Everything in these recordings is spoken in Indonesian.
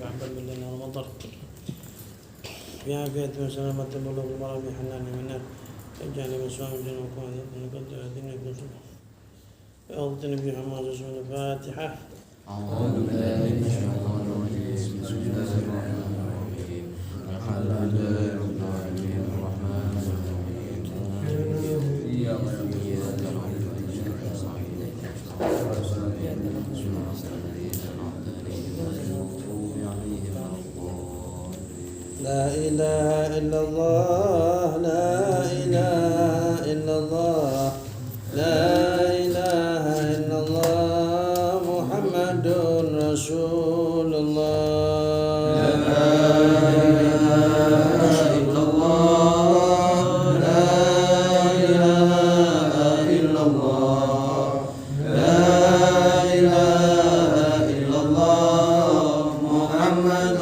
عبد لنا المطر في عافية وسلامة بلوغ المرض بحنان منه اجعل مسواه جنة وكون لقد أهدنا بنصر أوضتنا في حماس رسول الفاتحة. أعوذ بالله من الشيطان الرجيم بسم الله الرحمن الرحيم الحمد لله رب العالمين الرحمن الرحيم إياك نعبد وإياك نستعين اهدنا الصراط الذين أنعمت عليهم غير المغضوب عليهم ولا الضالين. لا إله إلا الله لا إله إلا الله لا إله إلا الله محمد رسول الله. لا إله إلا الله لا إله إلا الله لا إله إلا الله محمد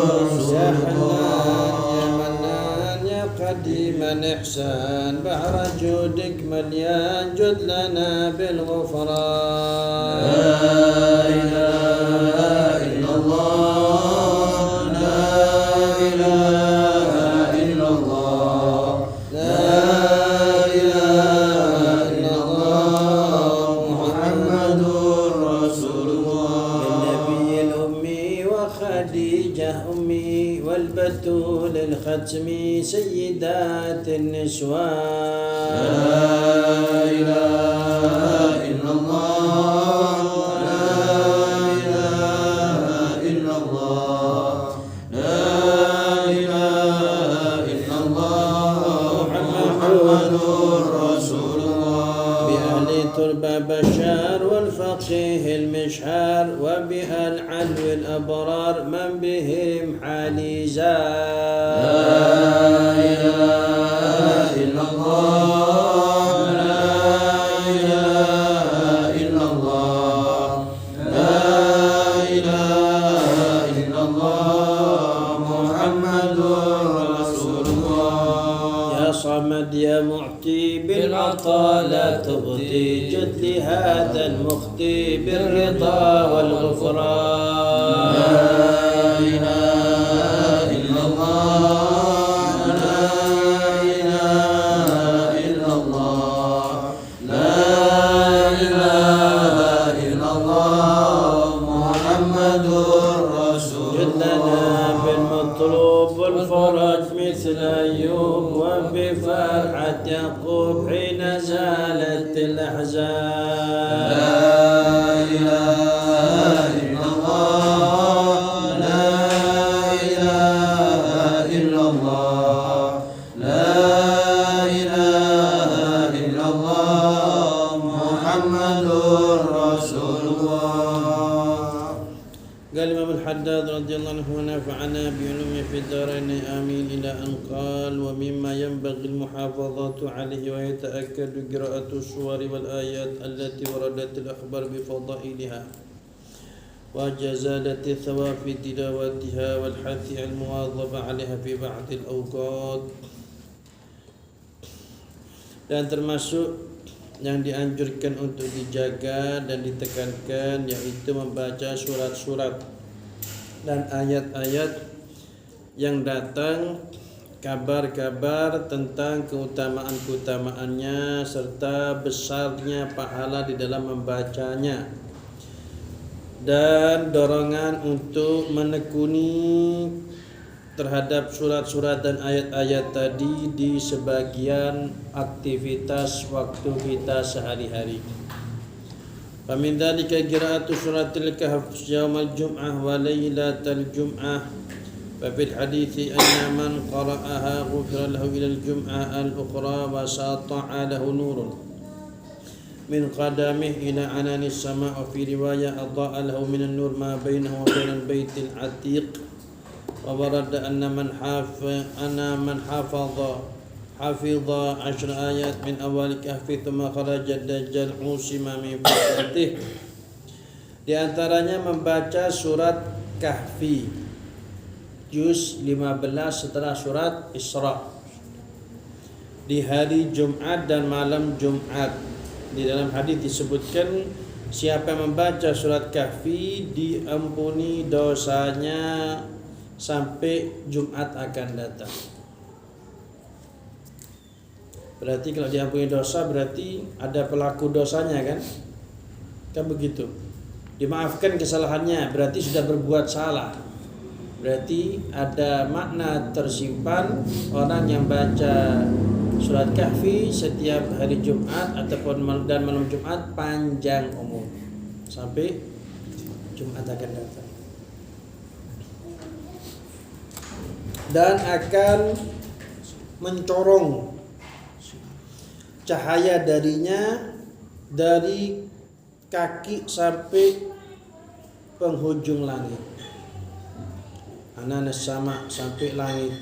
رسول الله. يا منان يا قديم الإحسان بحر جودك مليان جد لنا بالغفران. لا إله إلا الله لا إله إلا الله لا إله إلا الله محمد رسول الله. بالنبي الأمي وخديجة أمي والبتول الختمي سيدات النسوان. لا إله إلا الله لا إله إلا الله لا إله إلا الله محمد رسول الله. بأهل تربة بشار والفقيه المشهار وبها العلو الأبرار من بهم حالي زار. لا إله إلا الله لا إله إلا الله لا إله إلا الله محمد رسول الله. يا صمد يا معطي بالعطاء لا تبطي جد لهذا المخطي بالرضا والغفران. لا إله إلا الله لا إله إلا الله لا إله إلا الله محمد رسول جد لنا الله. بالمطلوب والفرج مثل أيوب وبفرحة يعقوب حين زالت الأحزان. لا إله إلا الله لا إله إلا الله لا إله إلا الله محمد رسول الله. قال الإمام الحداد رضي الله عنه ونفعنا بعلومه في الدارين آمين إلى أن قال ومما ينبغي المحافظة عليه ويتأكد قراءة السور والآيات التي وردت الأخبار بفضائلها وجزالة الثواب في تلاوتها والحث على المواظبة عليها في بعض الأوقات. Dan termasuk yang dianjurkan untuk dijaga dan ditekankan yaitu membaca surat-surat dan ayat-ayat yang datang kabar-kabar tentang keutamaan-keutamaannya serta besarnya pahala di dalam membacanya dan dorongan untuk menekuni terhadap surat-surat dan ayat-ayat tadi di sebagian aktivitas waktu kita sehari-hari. Famin dzalika qira'atu suratil kahf yaumal jum'ah wa lailatal jum'ah. Fa fil hadithi anna man qara'aha ghufira lahu ila al-jum'ah al-ukhra wa sata'a lahu nurun min qadamih ila ananis sama' wa fi riwayah adha'a lahu min an-nur ma bainahu wa bainal baitil atiq. وورد أن من حفظ 10 آيات من أول كهف ثم خرج الدجال عصم من فتنته. Di antaranya membaca surat Kahfi juz 15 setelah surat Isra di hari Jumat dan malam Jumat. Di dalam hadis disebutkan siapa yang membaca surat Kahfi diampuni dosanya sampai Jumat akan datang. Berarti kalau diampuni dosa berarti ada pelaku dosanya kan? Kan begitu. Dimaafkan kesalahannya berarti sudah berbuat salah. Berarti ada makna tersimpan orang yang baca surat Kahfi setiap hari Jumat ataupun dan malam Jumat panjang umur sampai Jumat akan datang. Dan akan mencorong cahaya darinya dari kaki sampai penghujung langit. Ananas sama sampai langit.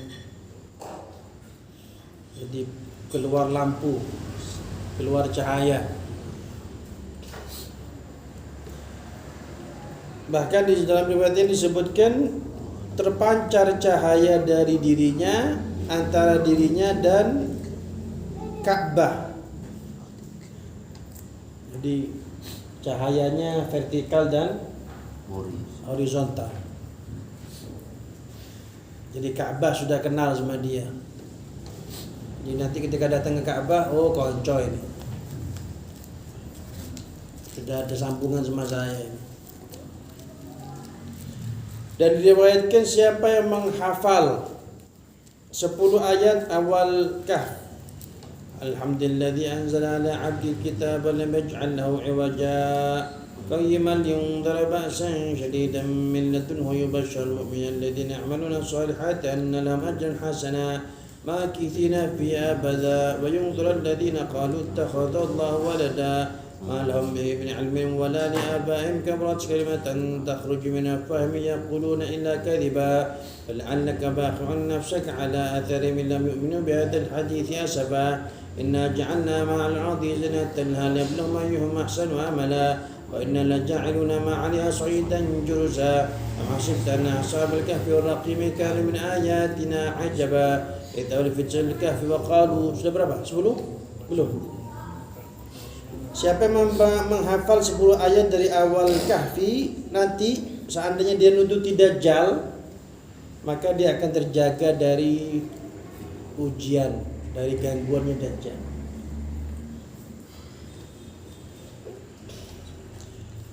Jadi keluar lampu, keluar cahaya. Bahkan di dalam riwayat ini disebutkan terpancar cahaya dari dirinya antara dirinya dan Ka'bah. Jadi cahayanya vertikal dan horizontal. Jadi Ka'bah sudah kenal sama dia. Jadi nanti ketika datang ke Ka'bah, oh konco ini. Sudah ada sambungan sama saya ini. Dan diriwayatkan siapa yang menghafal 10 ayat awal Kahf. Alhamdulilladzi anzala ala 'abdihi kitaba lam yaj'al lahu 'iwaja qayyiman liyundhira ba'san shadidan min ladunhu yubashshirul mu'minina alladhina ya'maluna as-salihati anna lahum ajran hasana makithina fiha abada wa yundhira alladhina qalu ittakhadha Allahu walada ما لهم به من علم ولا لآبائهم كبرت كلمة تخرج من أفواههم يقولون إلا كذبا فلعلك باخع نفسك على أثرهم إن لم يؤمنوا بهذا الحديث أسفا إنا جعلنا مع الأرض زينة لها ليبلغهم أيهم أحسن عملا وإنا لجاعلون ما عليها صعيدا جرزا أم حسبت أن أصحاب الكهف والرقيم كانوا من آياتنا عجبا إذ أولوا في الكهف وقالوا sudah berapa? 10? Belum. Siapa yang menghafal 10 ayat dari awal Kahfi, nanti seandainya dia nuduti Dajjal, maka dia akan terjaga dari ujian, dari gangguannya Dajjal.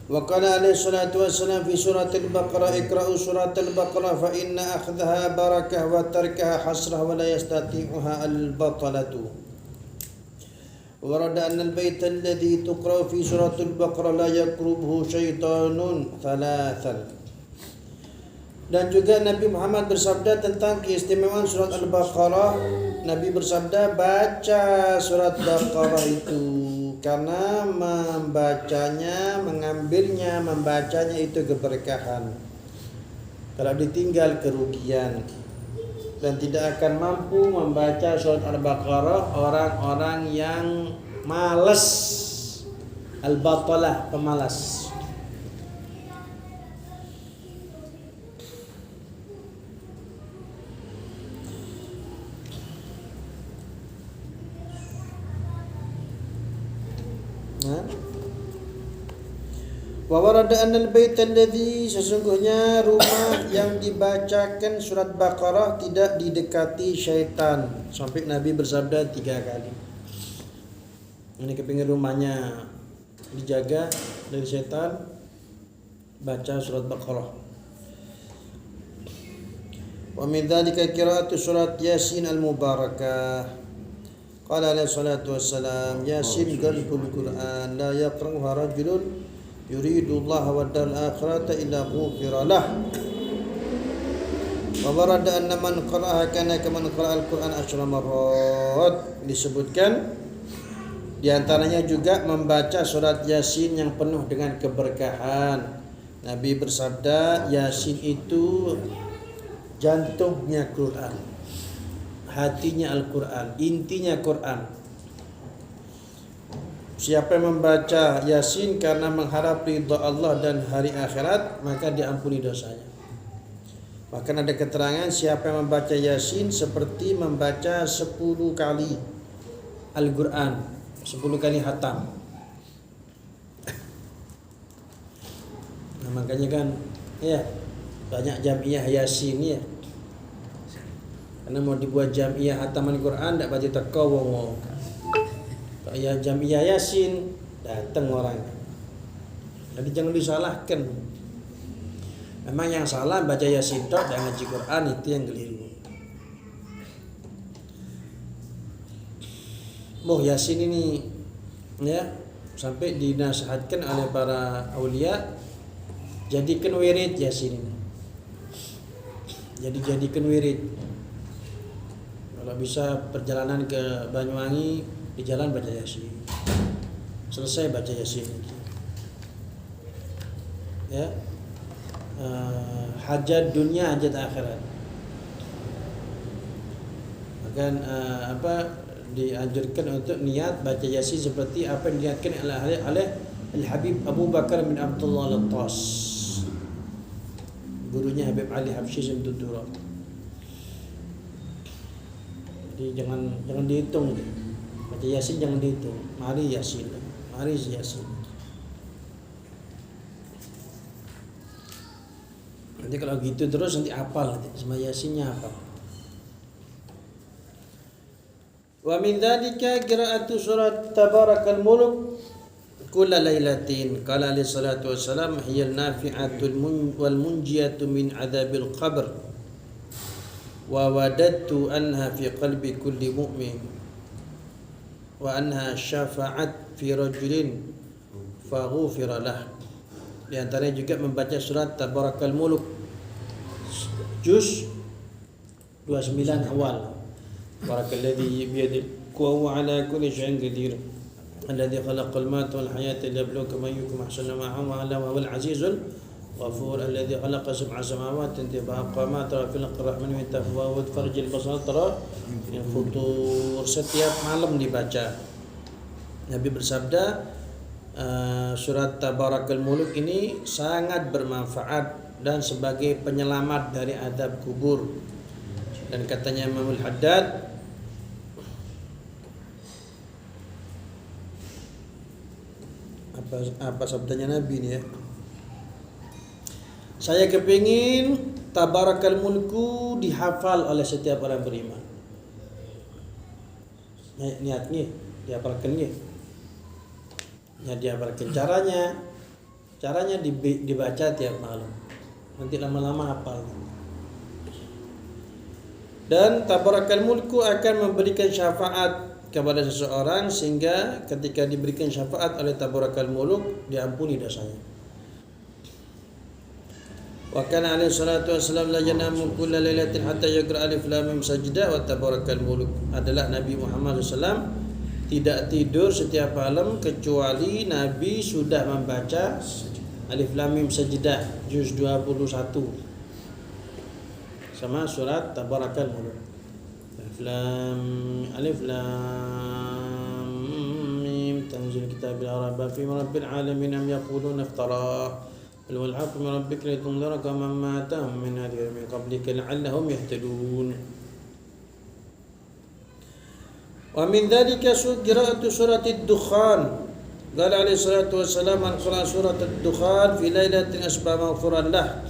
Wa qala alaihi salatu wassalam fi suratil Baqarah iqra'u suratal Baqarah fa inna akhdaha barakah wa tarkaha hasrah wa la yastati'uha al-batalatu. ورد أن البيت الذي تقرأ في سورة البقرة لا يقربه شيطان ثلاثا. Dan juga Nabi Muhammad bersabda tentang keistimewaan surat Al-Baqarah. Nabi bersabda, baca surat Baqarah itu karena membacanya, mengambilnya, membacanya itu keberkahan. Kalau ditinggal kerugian. Dan tidak akan mampu membaca surat Al-Baqarah orang-orang yang malas, al-batalah, pemalas. Wa warada annal bait alladhi, sesungguhnya rumah yang dibacakan surat Baqarah tidak didekati syaitan. Sampai Nabi bersabda 3 kali. Ini kepingin rumahnya dijaga dari syaitan, baca surat Baqarah. Wa min dzalika qira'atu surat Yasin al-mubarakah. Qala alaihi salatu wassalam, Yasin qalbul Qur'an la yaqra'uha rajulun yuridullah wa dal akhirata illa ghufira lah. Wa warada anna man qara'aha kana kaman qara'al Qur'an asyra marrat. Disebutkan di antaranya juga membaca surat Yasin yang penuh dengan keberkahan. Nabi bersabda, Yasin itu jantungnya Quran, hatinya Al-Quran, intinya Quran. Siapa yang membaca Yasin karena mengharap ridha Allah dan hari akhirat, maka diampuni dosanya. Bahkan ada keterangan siapa yang membaca Yasin seperti membaca 10 kali Al-Quran, 10 kali khatam. Nah, makanya kan ya banyak jamiah Yasin ya. Karena mau dibuat jamiah hataman Quran ndak baca teko wong. Kalau ya jamiah Yasin datang orang. Jadi jangan disalahkan. Memang yang salah baca Yasin tok dan ngaji Quran itu yang keliru. Yasin ini ya sampai dinasihatkan oleh para aulia, jadikan wirid Yasin ini. Jadikan wirid. Kalau bisa perjalanan ke Banyuwangi di jalan baca Yasin. Selesai baca Yasin. Ya. Hajat dunia, hajat akhirat. Bahkan dianjurkan untuk niat baca Yasin seperti apa yang diniatkan oleh Al-Habib Abu Bakar bin Abdullah Al-Attas, gurunya Habib Ali Habsyi Simtutura. Jadi jangan dihitung. Baca Yasin jangan dihitung. Mari Yasin. Nanti kalau gitu terus nanti hafal nanti sama Yasinnya hafal. Wa min dzalika qira'atu surat Tabarakal Mulk kulla lailatin. Qala alaihi salatu wassalam hiya an-nafi'atul wal munjiyatu min adzabil qabr. Wa wadattu anha fi qalbi kulli mu'min. Wa anha syafa'at fi rajulin fa ghufira lah. Di antaranya juga membaca surat Tabarakal Mulk juz 29 awal. Barakalladzi biyadihi wa huwa ala kulli syai'in qadir. Alladzi khalaqal mauta wal hayata liyabluwakum ayyukum ahsanu amala wa huwal azizul ghafur. Alladzi khalaqa sab'a samawati tibaqa ma tara fil rahmani min tafawut farjil basar tara min futur. Setiap malam dibaca. Nabi bersabda, surat Tabarakal Mulk ini sangat bermanfaat dan sebagai penyelamat dari azab kubur. Dan katanya Imam Al-Haddad, apa sabdanya Nabi ini ya? Saya kepingin Tabarakal Mulku dihafal oleh setiap orang beriman. Niatnya dihafalkan ya. Ya dihafalkan caranya dibaca tiap malam. Nanti lama-lama hafal. Dan Tabarakal Mulku akan memberikan syafaat kepada seseorang sehingga ketika diberikan syafaat oleh Tabarakal Mulk diampuni dosanya. Wa kana alaihi salatu wassalam la yanamu kulla lailatin hatta yaqra alif lam mim sajdah wa Tabarakal Mulk. Adalah Nabi Muhammad SAW tidak tidur setiap malam kecuali Nabi sudah membaca alif lam mim sajdah juz 21 sama surat Tabarakal Mulk. Alif lam mim tanzil kitabil araba fi rabbil alamin am yaquluna iftara wal haqqu min rabbika litunzira kama ma atahum min nadhir min qablika la'allahum yahtadun. Wa min dhalika qira'atu surat ad-dukhan. Qala alaihi salatu wassalam an qira'a surat ad-dukhan fi lailatin asba maghfuran lah.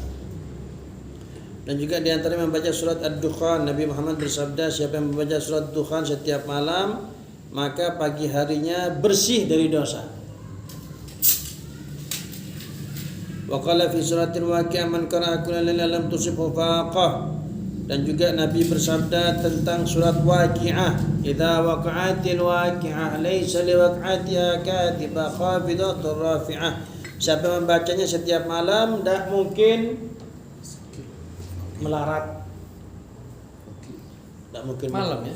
Dan juga di antara membaca surat Ad-Dukhan, Nabi Muhammad bersabda, siapa yang membaca surat Ad-Dukhan setiap malam, maka pagi harinya bersih dari dosa. Wa qala fi suratil Waqi'ah man qara'a kulla lailatin lam tusibhu faqah. Dan juga Nabi bersabda tentang surat Waqi'ah, idza waqa'atil waqi'ah laysa liwaq'atiha katiba khafidatur rafi'ah. Siapa membacanya setiap malam tidak mungkin melarat. Tak mungkin malam ya?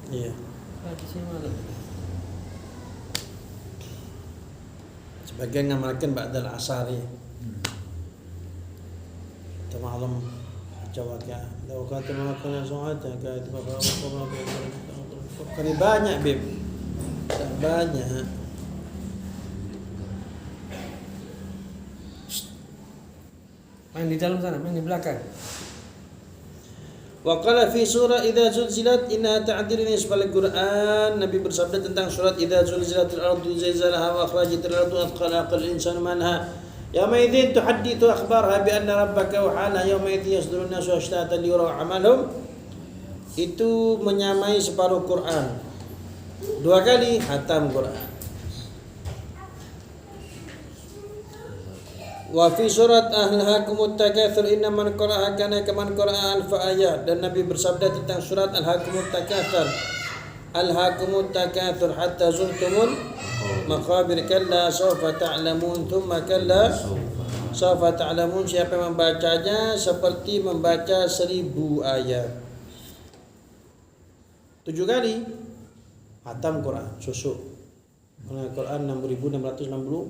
Iya. Pagi sih malam. Sebagian ngamalkan ba'dal asar ya. Itu malam Jawa ya. Lalu kata makan soalnya kayak itu kan banyak beb. Banyak. Main di dalam sana, main di belakang. Wa qala fi surah idza zulzilat inna ta'dilu nisbal Qur'an. Nabi bersabda tentang surat idza zulzilatil ardu zilzalaha wa akhrajatil ardu athqalaha qal insanu manha Yaumaidin tuhaddithu akhbarha bi anna rabbaka wa ala yaumaidin yasdurun nasu ashtatan liyuraw amalhum. Itu menyamai separuh Quran. 2 kali hatam Quran. Wa fi surat Alhaakumut Takatsur inna man qara'aha kana kaman qara'a alfa ayat. Dan Nabi bersabda tentang surat Alhaakumut Takatsur. Alhaakumut Takatsur hatta zurtumul maqabir kalla sawfa ta'lamun thumma kalla sawfa ta'lamun. Siapa yang membacanya seperti membaca 1000 ayat. 7 kali hatam Quran, susuk. Quran 6666.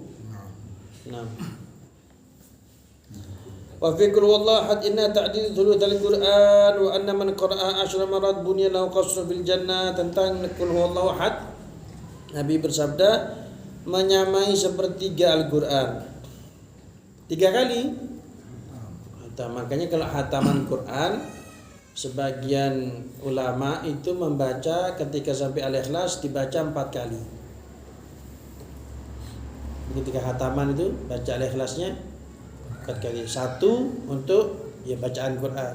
Wa fi qul wallahu ahad inna ta'dil thuluthal Quran wa anna man qara'a 10 marat bunya lahu qasrun fil jannah. Tentang qul huwallahu ahad, Nabi bersabda menyamai sepertiga Al-Quran 3 kali hatam. Makanya kalau hataman Quran, sebagian ulama itu membaca ketika sampai Al-Ikhlas dibaca 4 kali. Ketika hataman itu baca Al-Ikhlasnya 4 kali. 1 untuk ya bacaan Quran.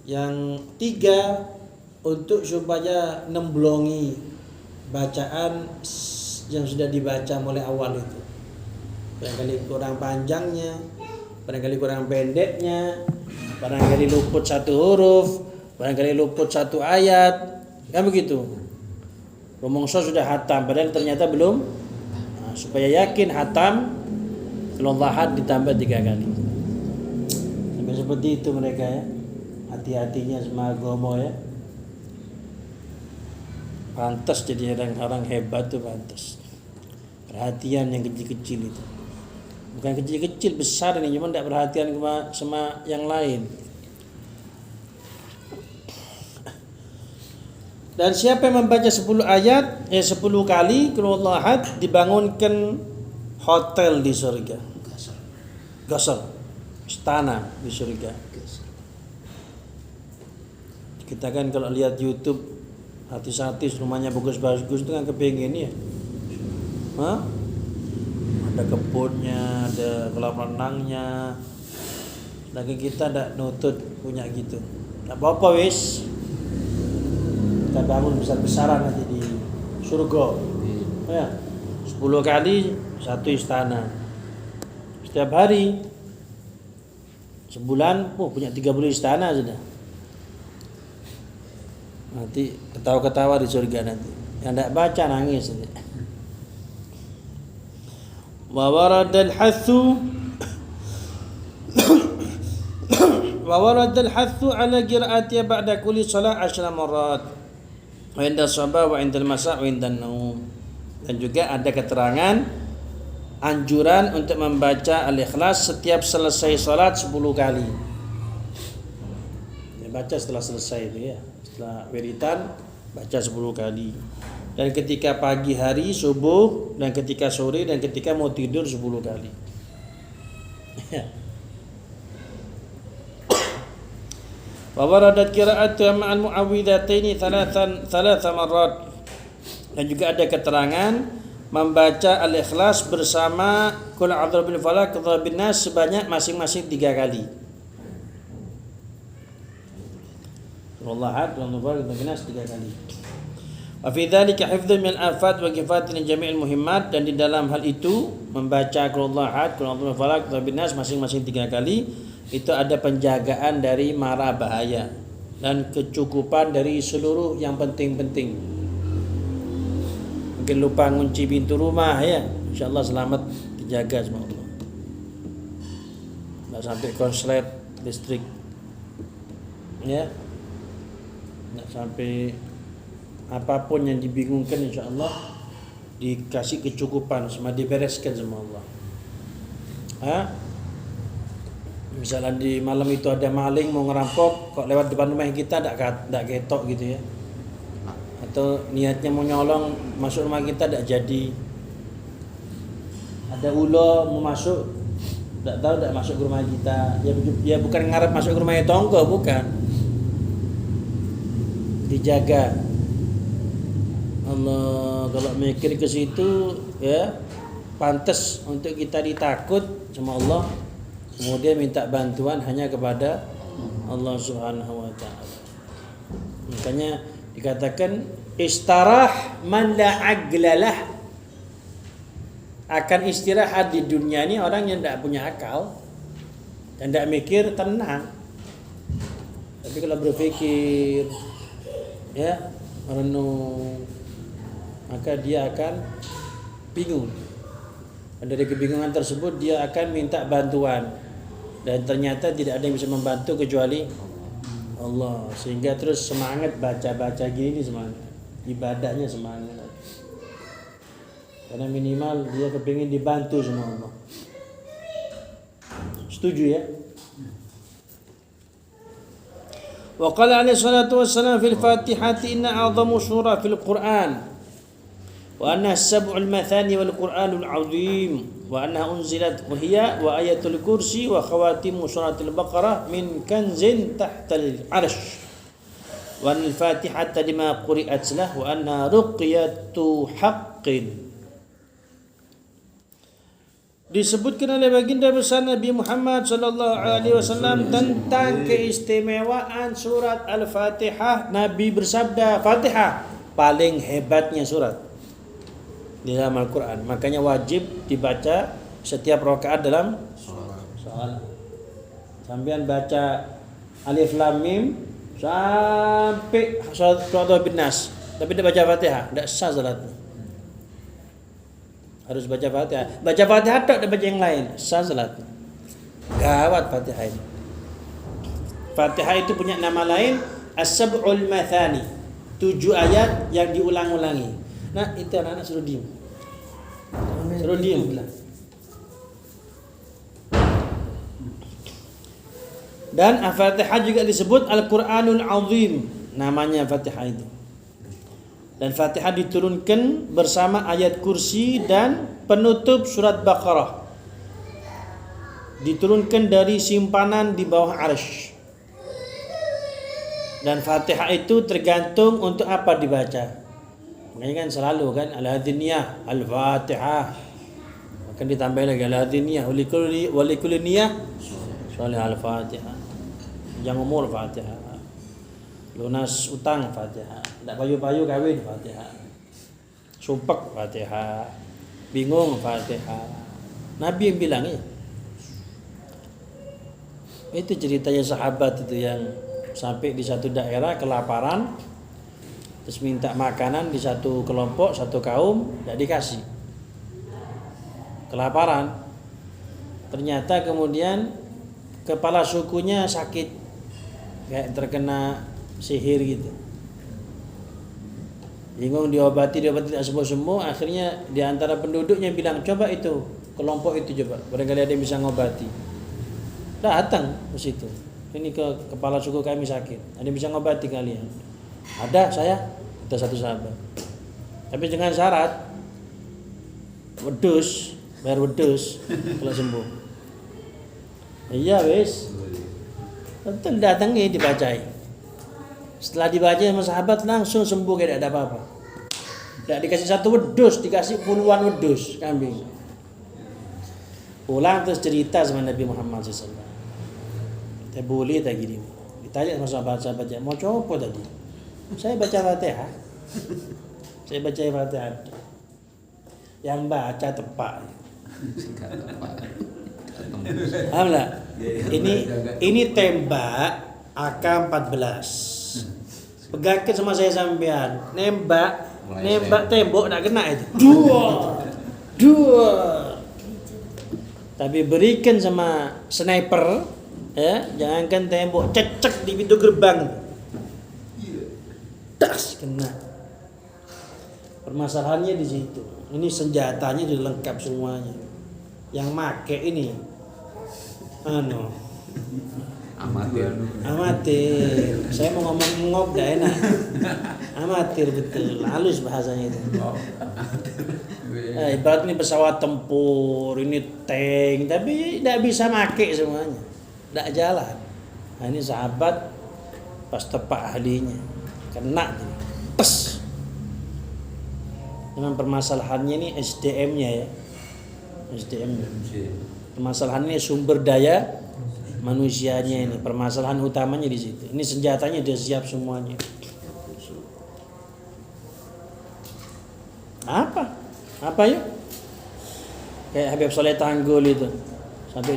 Yang 3 untuk supaya nemblongi bacaan yang sudah dibaca mulai awal itu. Barangkali kurang panjangnya, barangkali kurang pendeknya, barangkali luput 1 huruf, barangkali luput 1 ayat, kan begitu. Rumongso sudah hatam, padahal ternyata belum. Nah, supaya yakin hatam, Al-Ahad ditambah 3 kali. Sampai seperti itu mereka ya. Hati-hatinya sama agama ya. Pantas jadi orang-orang hebat tuh pantas. Perhatian yang kecil-kecil itu. Bukan kecil-kecil, besar ini, cuma tidak perhatian sama yang lain. Dan siapa yang membaca 10 ayat 10 kali Qul huwallahu ahad, dibangunkan hotel di surga. Gasar. Istana di surga. Kita kan kalau lihat YouTube artis-artis rumahnya bagus-bagus itu kan kepengin ya. Ada kebunnya, ada kolam renangnya. Lagi kita tidak nutut punya gitu. Tak apa-apa wis. Kita bangun besar-besaran nanti di surga. Ya. 10 kali 1 istana. Setiap hari sebulan punya 30 istana sudah. Nanti ketawa-ketawa di surga nanti. Yang tidak baca nangis nanti. Wa waradal hathu ala qiraati ba'da kulli salat 10 marat. Wa inda sabah wa inda masa wa inda naum. Dan juga ada keterangan anjuran untuk membaca Al-Ikhlas setiap selesai salat 10 kali. Ya, baca setelah selesai itu ya. Setelah wiritan baca 10 kali. Dan ketika pagi hari subuh, dan ketika sore, dan ketika mau tidur 10 kali. Wa waradat qira'atu ma'al mu'awwidhataini thalatha marrat. Dan juga ada keterangan membaca Al-Ikhlas bersama Qul a'udzu birabbil falaq wa birabbin nas sebanyak masing-masing 3 kali. Wallahu ahad wa birabbin nas 3 kali. Wa fi dzalika hifdzun min al-afat wa kifatin jami'il muhimmat. Dan di dalam hal itu membaca Qul huwallahu ahad, Qul a'udzu birabbil falaq wa birabbin nas masing-masing 3 kali itu ada penjagaan dari mara bahaya dan kecukupan dari seluruh yang penting-penting. Mungkin lupa ngunci pintu rumah ya, insyaallah selamat, dijaga sama Allah. Enggak sampai konslet listrik. Ya. Enggak sampai apapun yang dibingungkan, insyaallah dikasih kecukupan, semua dibereskan sama Allah. Misalnya di malam itu ada maling mau ngerampok, kok lewat depan rumah kita tidak ketok gitu ya. Atau niatnya mau nyolong masuk rumah kita tidak jadi. Ada ulo mau masuk, tidak tahu tidak masuk ke rumah kita. Ya bukan ngarep masuk ke rumahnya tonggo, bukan. Dijaga. Allah, kalau mikir ke situ ya pantas untuk kita ditakut sama Allah, kemudian minta bantuan hanya kepada Allah Subhanahu wa taala. Makanya dikatakan istarah man la aglalah, akan istirahat di dunia ini orang yang tidak punya akal dan tidak mikir, tenang. Tapi kalau berpikir, ya, merenung, maka dia akan bingung. Dan dari kebingungan tersebut dia akan minta bantuan, dan ternyata tidak ada yang bisa membantu kecuali Allah. Sehingga terus semangat baca-baca gini, semangat ibadahnya, semangat. Karena minimal dia kepingin dibantu sama Allah. Setuju ya? Wa qala alaihi salatu wassalam fil Fatihati inna a'zamu surah fil Qur'an wa anna as-sab'ul mathani wal Qur'anul 'azim wa annaha unzilat wa hiya wa ayatul kursi wa khawatimu suratul Baqarah min kanzin tahtal 'arsy wa anna al-Fatihata lima quri'at lah wa anna ruqyatu haqqin. Disebutkan oleh baginda besar Nabi Muhammad sallallahu alaihi wasallam tentang keistimewaan surat Al-Fatihah. Nabi bersabda, Fatihah paling hebatnya surat di dalam Al-Qur'an. Makanya wajib dibaca setiap rakaat dalam salat. Sampean baca Alif Lam Mim sampai surat Al-Nas, tapi tidak baca Fatihah, tidak sah salatnya. Harus baca Fatihah. Baca Fatihah tak, baca yang lain, sah salat. Gawat Fatihah ini. Fatihah itu punya nama lain As-Sab'ul Mathani, 7 ayat yang diulang-ulangi. Nah, itu anak-anak suruh diem. Suruh diem lah. Dan Al-Fatihah juga disebut Al-Qur'anul Azim, namanya Fatihah itu. Dan Fatihah diturunkan bersama ayat kursi dan penutup surat Baqarah. Diturunkan dari simpanan di bawah arsy. Dan Fatihah itu tergantung untuk apa dibaca. Makanya kan selalu kan Al-Hadiniyah, Al-Fatihah. Maka ditambah lagi Al-Hadiniyah, Walikulli niyah Salih Al-Fatihah. Yang umur Fatihah. Lunas utang Fatihah. Tidak payu-payu kawin Fatihah. Sumpek Fatihah. Bingung Fatihah. Nabi yang bilang ya. Itu ceritanya sahabat itu yang sampai di satu daerah kelaparan, terus minta makanan di satu kelompok, satu kaum, tidak dikasih. Kelaparan. Ternyata kemudian kepala sukunya sakit, kayak terkena sihir gitu. Bingung diobati tidak sembuh-sembuh. Akhirnya di antara penduduknya bilang, coba itu kelompok itu coba, barangkali ada yang bisa ngobati. Datang ke situ. Ini ke kepala suku kami sakit, ada yang bisa ngobati kalian? Ada saya, kita satu sahabat. Tapi dengan syarat wedus, bayar wedus kalau sembuh. Iya wis. Tentu datangi dibacai. Setelah dibaca sama sahabat langsung sembuh, kayak tidak ada apa-apa. Tidak dikasih satu wedus, dikasih puluhan wedus kambing. Pulang terus cerita sama Nabi Muhammad SAW. Saya boleh tak gini. Ditanya sama sahabat-sahabatnya, mau coba tadi? Saya baca Fatihah. Saya baca Fatihah. Yang baca tepak. Alhamdulillah. Ini tembak AK-14. Pegangkan sama saya sampean, nembak tembok nak kena itu. Dua. Tapi berikan sama sniper, ya, jangankan tembok, cecek di pintu gerbang. Das kena. Permasalahannya di situ. Ini senjatanya sudah lengkap semuanya. Yang make ini amatir. Saya mau ngomong ngob dah enak. Amatir betul, halus bahasanya itu. Ibarat ini pesawat tempur, ini tank, tapi tidak bisa make semuanya, tidak jalan. Nah, ini sahabat pas tepak ahlinya, kena, tes. Memang permasalahannya ini SDM-nya ya. SDM. Permasalahannya sumber daya manusianya ini, permasalahan utamanya di situ. Ini senjatanya dia siap semuanya. Apa yuk? Kayak Habib Soleh Tanggul itu sampai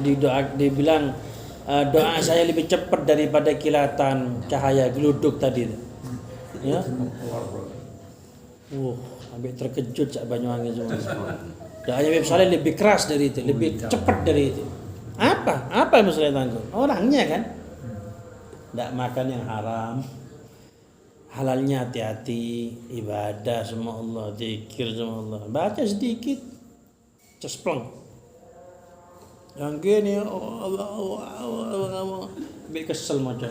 dibilang doa saya lebih cepat daripada kilatan cahaya geluduk tadi. Ya. Sampai terkejut Cak Banyuwangi semua. Doanya Habib Soleh lebih keras dari itu, lebih cepat dari itu. Apa Habib Soleh Tanggul? Orangnya kan tidak makan yang haram. Halalnya hati-hati, ibadah sama Allah, zikir sama Allah. Baca sedikit, cespleng. Yang gini, Allah, biar kesel macam.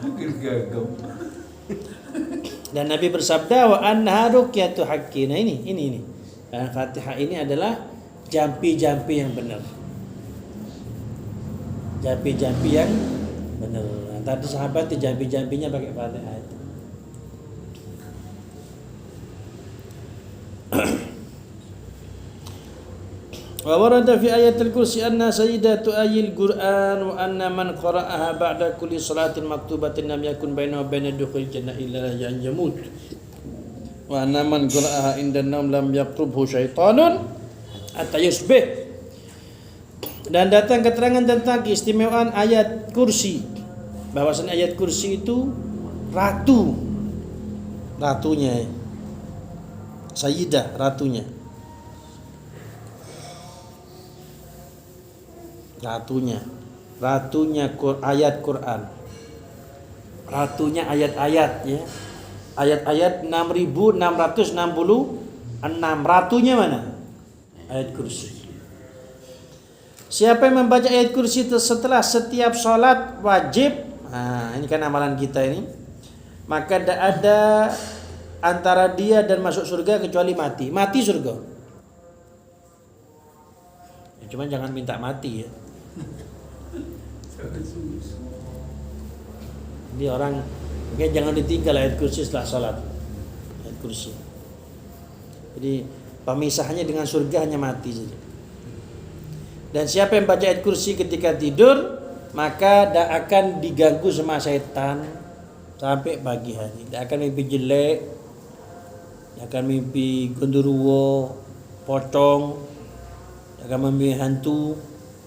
Dan Nabi bersabda, wa anha ruqyatu haqqi. Nah ini. Fatihah ini adalah jampi-jampi yang benar. Jampi-jampi yang benar. Nah, tadi sahabat itu jampi-jampinya pakai Fatihah itu. Wa warada fi ayatil kursi anna sayyidatu ayil Qur'an wa anna man qara'aha ba'da kulli salatin maktubatin lam yakun bainahu wa baina dukhul jannah illa an yamut. Wa anna man qara'aha inda naum lam yaqrubhu syaitanun hatta yusbih. Dan datang keterangan tentang keistimewaan ayat kursi. Bahwasanya ayat kursi itu ratunya Sayyidah, ratunya ayat Quran, ratunya ayat-ayat ya, ayat-ayat 6.666, ratunya mana? Ayat kursi. Siapa yang membaca ayat kursi setelah setiap sholat wajib, nah ini kan amalan kita ini, maka tidak ada antara dia dan masuk surga kecuali mati surga. Ya, cuma jangan minta mati ya. Jadi orang jangan ditinggal ayat kursi setelah sholat. Ayat kursi. Jadi pemisahnya dengan surga hanya mati saja. Dan siapa yang baca ayat kursi ketika tidur, maka tidak akan diganggu sama setan sampai pagi hari. Tidak akan mimpi jelek, tidak akan mimpi genderuwo, pocong, tidak akan mimpi hantu.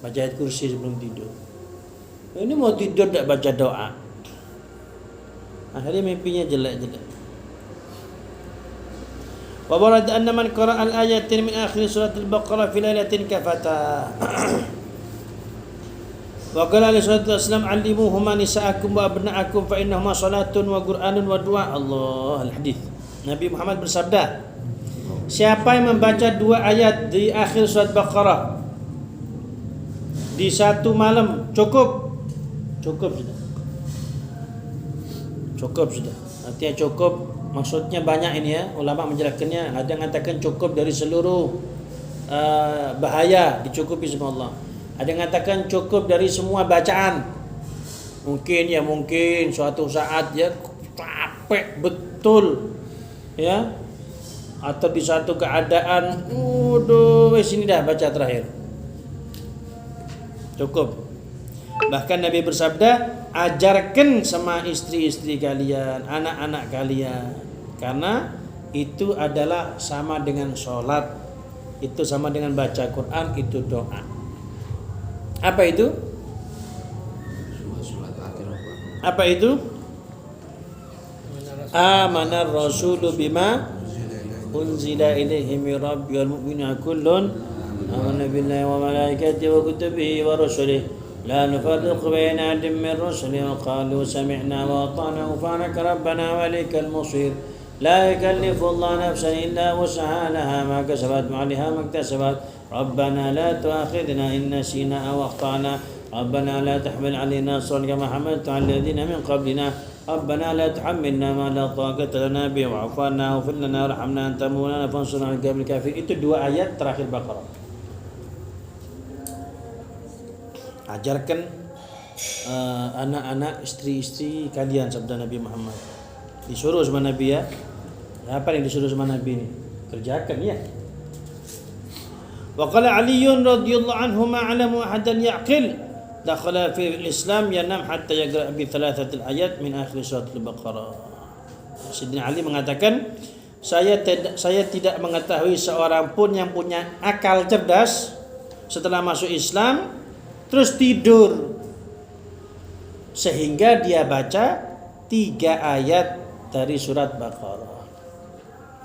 Baca ayat kursi sebelum tidur. Ini mau tidur tidak baca doa, akhirnya mimpinya jelek-jelek. Wa warada anna man qara'a al-ayatin min akhir surat al-Baqarah fi lailatin kafata. Wa qala li sallallahu alaihi wasallam 'allimuhuma nisa'akum wa abna'akum fa innahuma salatun wa qur'anun wa du'a. Allah al-hadis. Nabi Muhammad bersabda, siapa yang membaca 2 ayat di akhir surat Baqarah di satu malam cukup sudah. Artinya cukup maksudnya banyak ini ya. Ulama menjelaskannya, ada yang mengatakan cukup dari seluruh bahaya, dicukupi sama Allah. Ada yang mengatakan cukup dari semua bacaan. Mungkin suatu saat ya capek betul ya, atau di satu keadaan sini dah baca terakhir. Cukup. Bahkan Nabi bersabda, ajarkan sama istri-istri kalian, anak-anak kalian, karena itu adalah sama dengan sholat, itu sama dengan baca Quran, itu doa. Apa itu? Apa itu? Amanar rasulu bima unzila ilaihi min rabbil mu'minuna kullun amana billahi wa malaikatihi wa kutubihi wa rusulihi لا نفرق بين أحد من رسله وقالوا سمعنا وأطعنا غفرانك ربنا وإليك المصير لا يكلف الله نفسا إلا وسعها لها ما كسبت وعليها ما اكتسبت ربنا لا تؤاخذنا إن نسينا أو أخطأنا ربنا لا تحمل علينا إصرا كما حملت على الذين من قبلنا ربنا لا تحملنا ما لا طاقة لنا به واعف عنا واغفر لنا وارحمنا أنت مولانا فانصرنا على القوم الكافرين. Itu 2 ayat terakhir Baqarah. Ajarkan anak-anak, istri-istri kalian, sabda Nabi Muhammad. Disuruh sama Nabi ya. Apa yang disuruh sama Nabi ini? Kerjakan ya. Wa qala Aliun radhiyallahu anhu ma 'alamu ahadan ya'qil dakhala fi al-Islam yanam hatta yaqra bi thalathatil ayat min akhir surat al-Baqarah. Sayyidina Ali mengatakan, saya tidak mengetahui seorang pun yang punya akal cerdas setelah masuk Islam terus tidur sehingga dia baca 3 ayat dari surat Baqarah.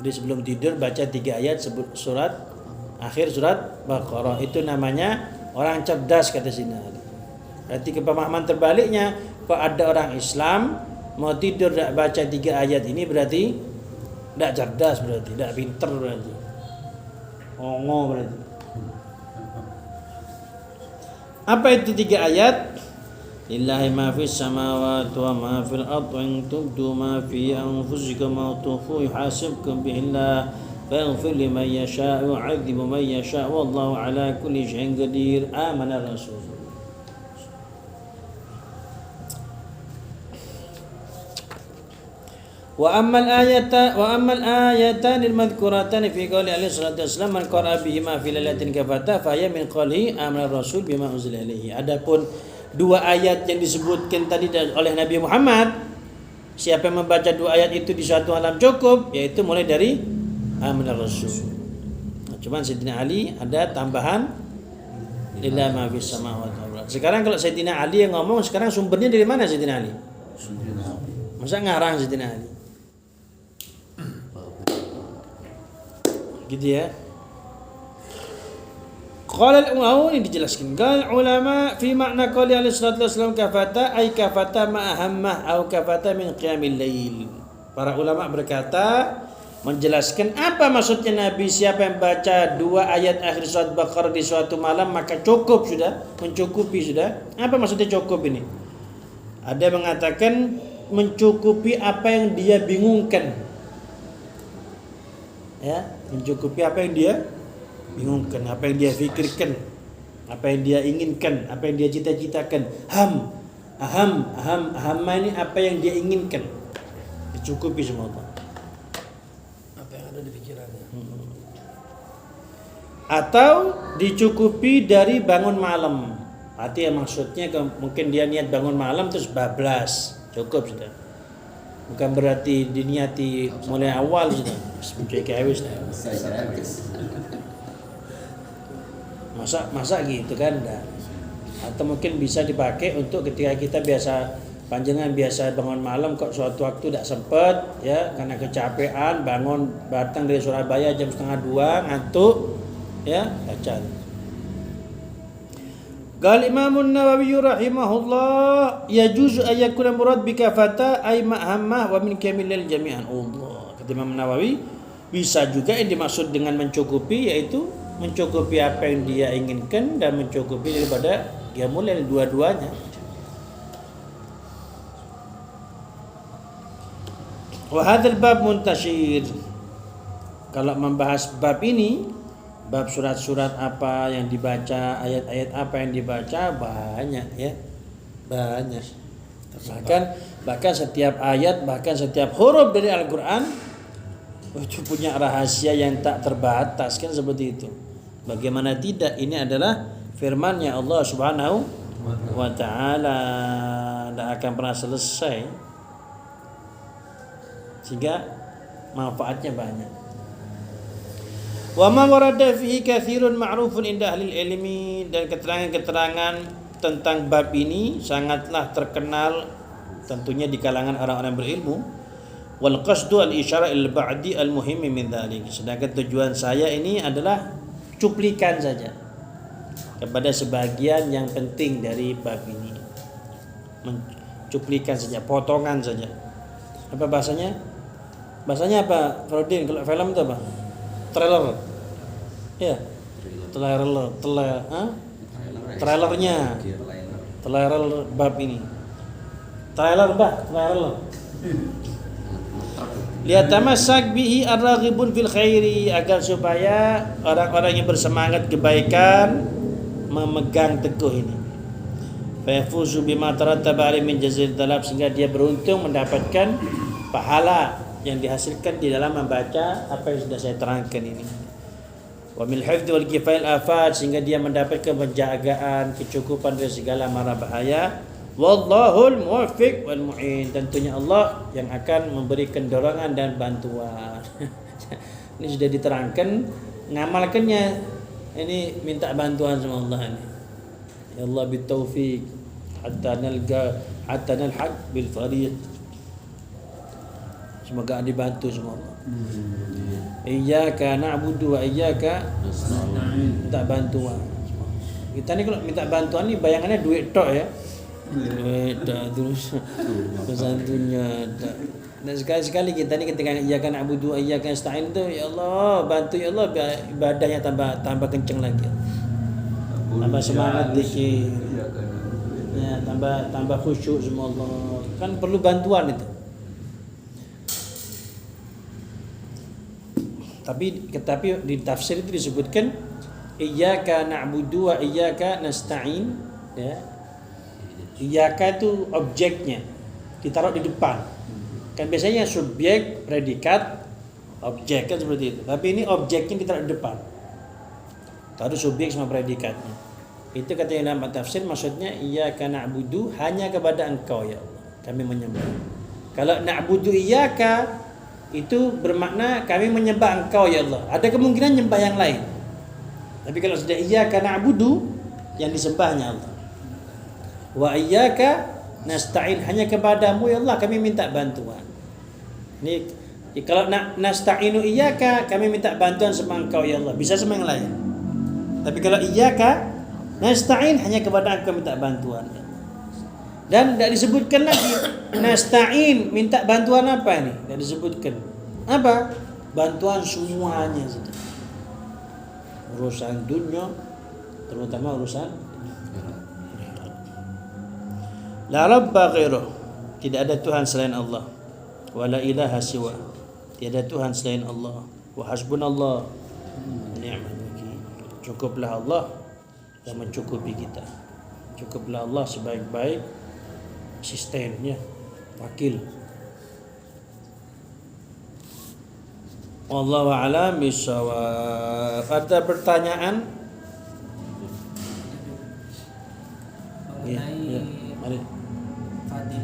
Jadi sebelum tidur baca 3 ayat surat akhir surat Baqarah, itu namanya orang cerdas, kata Sayyidina Ali. Berarti kepemahaman terbaliknya, kalau ada orang Islam mau tidur tidak baca 3 ayat ini berarti tidak cerdas, berarti tidak pinter, berarti ongo berarti. Apa itu 3 ayat? Lillahi ma fis samawati wa ma fil ardi wa in tubdu ma fi anfusikum aw tukhfu yuhasibkum bihillah فاغفر لمن يشاء ويعذب من يشاء والله على كل شيء قدير آمن الرسول. وأما الآيتان المذكورتان في قول عليه الصلاة والسلام من قرأ بهما في ليلة كفتاه فهي من قوله آمن الرسول بما أنزل إليه. Adapun 2 ayat yang disebutkan tadi oleh Nabi Muhammad, siapa yang membaca 2 ayat itu di suatu malam cukup, yaitu mulai dari Amin Rasul. Cuman Sayyidina Ali ada tambahan lillahi ma fis samawati wal ardi. Sekarang kalau Sayyidina Ali yang ngomong, sekarang sumbernya dari mana Sayyidina Ali? Masa ngarang Sayyidina Ali? Gitu ya. Qala al-ulama, ini dijelaskan. Qala ulama fi makna qouli alaihi salatu wasallam kafata ay kafata ma ahammah au kafata min qiyamil lail. Para ulama berkata, menjelaskan apa maksudnya Nabi, siapa yang baca 2 ayat akhir surat Baqarah di suatu malam maka cukup sudah, mencukupi sudah. Apa maksudnya cukup ini? Ada yang mengatakan mencukupi apa yang dia bingungkan. Ya, mencukupi apa yang dia bingungkan, apa yang dia fikirkan, apa yang dia inginkan, apa yang dia cita-citakan. Aham ini apa yang dia inginkan. Dicukupi semua. Di pikirannya. Atau dicukupi dari bangun malam. Artinya maksudnya mungkin dia niat bangun malam terus bablas, cukup sudah. Bukan berarti diniati mulai awal sudah. Masa gitu kan enggak. Atau mungkin bisa dipakai untuk ketika kita panjangan biasa bangun malam kok suatu waktu tidak sempat ya karena kecapean, bangun datang dari Surabaya jam 1:30 ngantuk ya baca. Qala Imam An-Nawawi rahimahullah yajuzu ayyakuna murad bi kafata ay ma'hammah wa min kamilil jami'an. Allah. Kata Imam Nawawi bisa juga yang dimaksud dengan mencukupi yaitu mencukupi apa yang dia inginkan dan mencukupi daripada qiyamul lail, dua-duanya. Wa hadzal bab muntashir. Kalau membahas bab ini, bab surat-surat apa yang dibaca, ayat-ayat apa yang dibaca banyak ya. Banyak. Bahkan setiap ayat, bahkan setiap huruf dari Al-Qur'an itu punya rahasia yang tak terbatas, kan seperti itu. Bagaimana tidak, ini adalah firman-Nya Allah Subhanahu wa taala, tidak akan pernah selesai. Sehingga manfaatnya banyak. Wa ma warada fihi katsirun ma'rufun inda ahli ilmi, dan keterangan-keterangan tentang bab ini sangatlah terkenal tentunya di kalangan orang-orang berilmu. Wal qasdu al isyara al ba'di al muhim min dzalik. Sedangkan tujuan saya ini adalah cuplikan saja kepada sebagian yang penting dari bab ini. Mencuplikan saja, potongan saja. Apa bahasanya? Bahasanya apa, Frodin? Kalau film itu apa? Trailer. Ya. Trailernya. Trailer bab ini. Trailer, Mbak, trailer. Liyatamassak bihi ar-raghibun fil khairi, agar supaya orang-orang yang bersemangat kebaikan memegang teguh ini. Fa yafuzu bima tarattaba alaihi min jazil talab, sehingga dia beruntung mendapatkan pahala yang dihasilkan di dalam membaca apa yang sudah saya terangkan ini. Wa min hifdzi wal kifayil afat, sehingga dia mendapatkan penjagaan, kecukupan dari segala mara bahaya. Wallahul muwaffiq wal mu'in, tentunya Allah yang akan memberikan dorongan dan bantuan. Ini sudah diterangkan, ngamalkannya ini minta bantuan sama Allah ini. Ya Allah bitaufiq hatta nalhaq bil fariq. Semoga dibantu semua Allah. Iyyaka na'budu wa iyyaka nasta'in, minta bantuan. Kita ni kalau minta bantuan ni bayangannya duit tok ya. Duit tok terus pesantunnya tak. Dan sekali-sekali kita ni ketika iyyaka na'budu wa iyyaka nasta'in tu, ya Allah bantu ya Allah, ibadahnya tambah kencang lagi. Tambah semangat zikir. Ya, tambah khusyuk semua Allah. Kan perlu bantuan itu. Tapi di tafsir itu disebutkan iyyaka na'budu wa iyyaka nasta'in, ya. Iyyaka itu objeknya ditaruh di depan. Kan biasanya subjek, predikat, objek kan seperti itu. Tapi ini objeknya ditaruh di depan. Taruh subjek sama predikatnya. Itu katanya dalam tafsir, maksudnya iyyaka na'budu, hanya kepada Engkau ya Allah kami menyembah. Kalau na'budu iyyaka itu bermakna kami menyembah Engkau ya Allah. Ada kemungkinan nyembah yang lain. Tapi kalau sudah iyyaka na'budu, yang disembahnya Allah. Wa iyyaka nasta'in, hanya kepadamu ya Allah kami minta bantuan. Ini kalau nasta'inu iyyaka, kami minta bantuan sama Engkau ya Allah, bisa sama yang lain. Tapi kalau iyyaka nasta'in, hanya kepada Engkau minta bantuan. Dan tidak disebutkan lagi nasta'in minta bantuan apa ini? Tidak disebutkan. Apa? Bantuan semuanya saja. Urusan dunia, terutama urusan la rabba ghairuh, tidak ada Tuhan selain Allah. Wa la ilaha siwa, tiada Tuhan selain Allah. Wa hasbunallah ni'mal wakil, cukuplah Allah yang mencukupi kita. Cukuplah Allah sebaik-baik asistennya, wakil. Wallahu a'lam bishawab. Ada pertanyaan? Mengenai